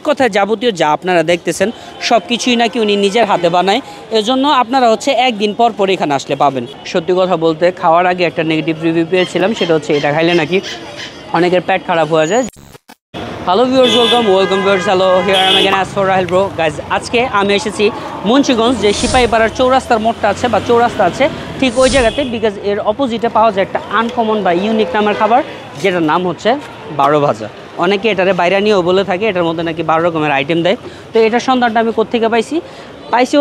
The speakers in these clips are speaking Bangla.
কথায় যাবতীয় যা আপনারা দেখতেছেন সব কিছুই নাকি উনি নিজের হাতে বানায়। এজন্য আপনারা হচ্ছে একদিন পর পর এখানে আসলে পাবেন। সত্যি কথা বলতে খাওয়ার আগে একটা নেগেটিভ রিভিউ পেয়েছিলাম, সেটা হচ্ছে এটা খাইলে নাকি অনেকের পেট খারাপ হয়ে যায়। Hello viewers, welcome viewers, hello, here I am again as for Rahel bro. Guys, আজকে আমি এসেছি মুন্সিগঞ্জ, যে সিপাহীপাড়ার চৌরাস্তার মোড়টা আছে বা চৌরাস্তা আছে ঠিক ওই জায়গাতে, বিকজ এর অপোজিটে পাওয়া যায় একটা আনকমন বা ইউনিক নামের খাবার, যেটার নাম হচ্ছে 12 ভাজা। অনেকে এটারে বাইরানিও বলে থাকে, এটার মধ্যে নাকি 12 রকমের আইটেম দেয়। তো এটার সন্ধানটা আমি কোত্থেকে পাইছি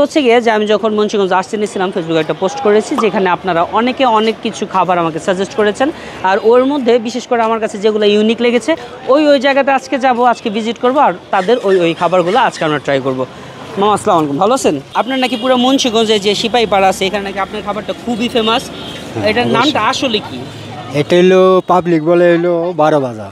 হচ্ছে গিয়ে যে আমি যখন মুন্সিগঞ্জ আসতে নিয়েছিলাম, ফেসবুকে একটা পোস্ট করেছি, যেখানে আপনারা অনেকে অনেক কিছু খাবার আমাকে সাজেস্ট করেছেন। আর ওর মধ্যে বিশেষ করে আমার কাছে যেগুলো ইউনিক লেগেছে ওই জায়গাতে আজকে যাব, আজকে ভিজিট করব, আর তাদের ওই খাবারগুলো আজকে আমরা ট্রাই করব। মামা আসসালামু আলাইকুম, ভালো আছেন? আপনার নাকি পুরো মুন্সিগঞ্জে যে সিপাহীপাড়া আছে এখানে নাকি আপনার খাবারটা খুবই ফেমাস। এটার নামটা আসলে কি? এটা হলো পাবলিক বলে হলো 12 ভাজা।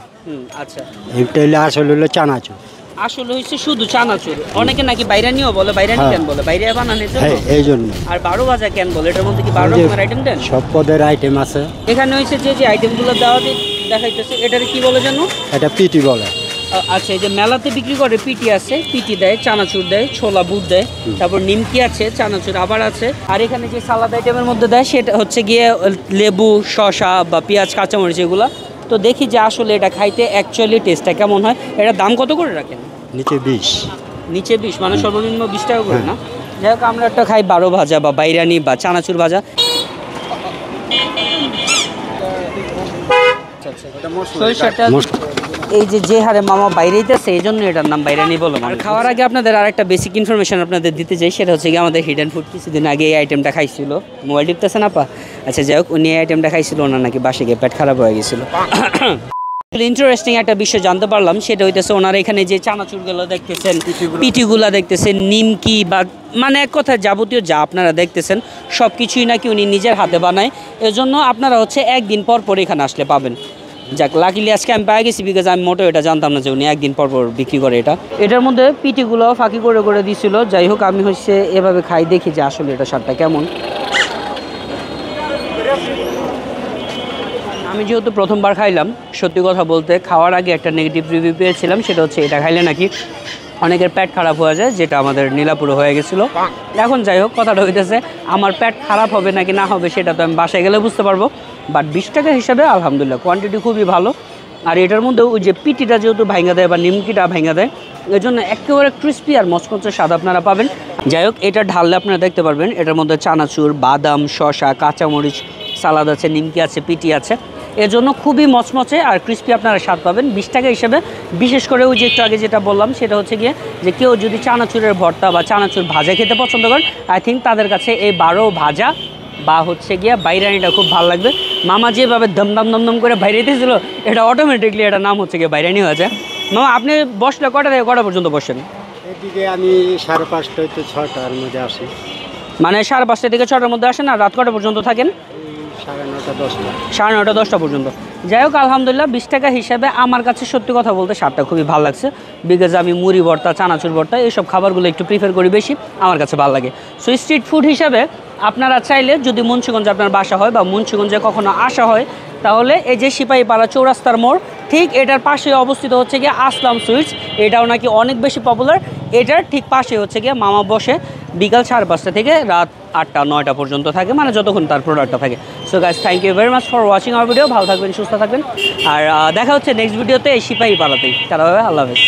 আচ্ছা, এটা হলো আসলে হলো চানাচুর। আসলে হচ্ছে শুধু চানাচুর। অনেকে নাকি বাইরানিও বলে, বাইরানি কেন বলে? বাইরে বানানোর জন্য। হ্যাঁ, এই জন্য। আর 12 ভাজা কেন বলে? এটার মধ্যে কি 12 রকমের আইটেম দেন? সব পদের আইটেম আছে এখানে হচ্ছে যে আইটেমগুলো দেওয়া দেখাইতেছে, এটারে কি বলে জানো? এটা পিটি বলে। আচ্ছা, এই যে মেলাতে বিক্রি করে পিটি আছে, পিটি দেয়, চানাচুর দেয়, ছোলা বুট দেয়, তারপর নিমকি আছে, চানাচুর আবার আছে। আর এখানে যে সালাদ আইটেমের মধ্যে দেয় সেটা হচ্ছে গিয়ে লেবু, শসা বা পেঁয়াজ, কাঁচামরিচ এগুলো। তো দেখি যে আসলে এটা খাইতে অ্যাকচুয়ালি টেস্টটা কেমন হয়। এটার দাম কত করে রাখেন? নিচে 20। নিচে 20 মানে সর্বনিম্ন 20 টাকা করে না? যাই হোক, আমরা একটা খাই 12 ভাজা বা বাইরানি বা চানাচুর ভাজা। এই যে হারে মামা বাইরেইতেছে এই জন্য এটার নাম বাইরানি বলো। আর খাওয়ার আগে আপনাদের আরেকটা বেসিক ইনফরমেশন আপনাদের দিতে চাই, সেটা হচ্ছে কি আমাদের হিডেন ফুড কিছুদিন আগে এই আইটেমটা খাইছিল। মোবাইল টিপতেছেন আপা? আচ্ছা, যাই হোক, উনি এই আইটেমটা খাইছিল, ওনার নাকি বাসে গিয়ে পেট খারাপ হয়ে গেছিলো। ইন্টারেস্টিং একটা বিষয় জানতে পারলাম, সেটা হইতেছে ওনারা এখানে যে চানাচুরগুলো দেখতেছেন, পিটিগুলা দেখতেছেন, নিমকি বা মানে এক কথায় যাবতীয় যা আপনারা দেখতেছেন সব কিছুই নাকি উনি নিজের হাতে বানায়। এজন্য আপনারা হচ্ছে একদিন পর পর এখানে আসলে পাবেন। যাক, লাকিলি আজকে আমি পেয়ে গেছি, বিকজ আমি মোটেও এটা জানতাম না যে উনি একদিন পর পর বিক্রি করে এটা। এটার মধ্যে পিটিগুলো ফাঁকি করে দিছিল। যাই হোক, আমি হচ্ছে এভাবে খাই, দেখি যে আসলে এটা স্বাদটা কেমন। আমি যেহেতু প্রথমবার খাইলাম, সত্যি কথা বলতে খাওয়ার আগে একটা নেগেটিভ রিভিউ পেয়েছিলাম, সেটা হচ্ছে এটা খাইলে নাকি অনেকের পেট খারাপ হয়ে যায়, যেটা আমাদের নীলাপুরে হয়ে গেছিলো। এখন যাই হোক, কথাটা হইতেছে আমার পেট খারাপ হবে নাকি না হবে সেটা তো আমি বাসায় গেলে বুঝতে পারবো। বাট 20 টাকা হিসাবে আলহামদুলিল্লাহ কোয়ান্টিটি খুবই ভালো। আর এটার মধ্যে ওই যে পিটিটা যেহেতু ভাঙা দেয় বা নিমকিটা ভাঙা দেয়, এর জন্য একেবারে ক্রিস্পি আর মচমচে স্বাদ আপনারা পাবেন। যাই হোক, এটা ঢাললে আপনারা দেখতে পারবেন এটার মধ্যে চানাচুর, বাদাম, শসা, কাঁচামরিচ, সালাদ আছে, নিমকি আছে, পিটি আছে। এর জন্য খুবই মচমচে আর ক্রিস্পি আপনারা স্বাদ পাবেন 20 টাকা হিসেবে। বিশেষ করে ওই যে একটু আগে যেটা বললাম, সেটা হচ্ছে গিয়ে যে কেউ যদি চানাচুরের ভর্তা বা চানাচুর ভাজা খেতে পছন্দ করেন, আই থিঙ্ক তাদের কাছে এই 12 ভাজা বা হচ্ছে গিয়ে বাইরানিটা খুব ভালো লাগবে। মামা যেভাবে দমদম করে বাইরাইতেছিল, এটা অটোমেটিকলি এটা নাম হচ্ছে গিয়ে বাইরানি হয়ে যায়। মামা, আপনি বসলে কটা থেকে কটা পর্যন্ত বসেন? এদিকে আমি 5:30 হইতে 6টার মধ্যে আসি। মানে 5:30 থেকে 6টার মধ্যে আসেন, আর রাত কটা পর্যন্ত থাকেন? 9:30 10টা। 9:30 10টা পর্যন্ত। যাই হোক, আলহামদুলিল্লাহ 20 টাকা হিসাবে আমার কাছে সত্যি কথা বলতে স্বাদটা খুবই ভালো লাগছে, বিকজ আমি মুড়ি ভর্তা, চানাচুর ভর্তা এইসব খাবারগুলো একটু প্রিফার করি বেশি, আমার কাছে ভালো লাগে। সো স্ট্রিট ফুড হিসাবে আপনারা চাইলে যদি মুন্সিগঞ্জে আপনার বাসা হয় বা মুন্সিগঞ্জে কখনো আসা হয়, তাহলে এই যে সিপাহীপাড়া চৌরাস্তার মোড় ঠিক এটার পাশে অবস্থিত হচ্ছে গিয়ে আসলাম সুইটস। এটাও নাকি অনেক বেশি পপুলার। এটার ঠিক পাশে হচ্ছে গিয়ে মামা বসে বিকাল 5:30 থেকে রাত 8টা 9টা পর্যন্ত থাকে, মানে যতক্ষণ তার প্রোডাক্টটা থাকে। So guys, thank you very much for watching our video. ভালো থাকবেন, সুস্থ থাকবেন, আর দেখা হচ্ছে নেক্সট ভিডিওতে এই সিপাহীপাড়াতেই। তারা, আল্লাহ হাফেজ।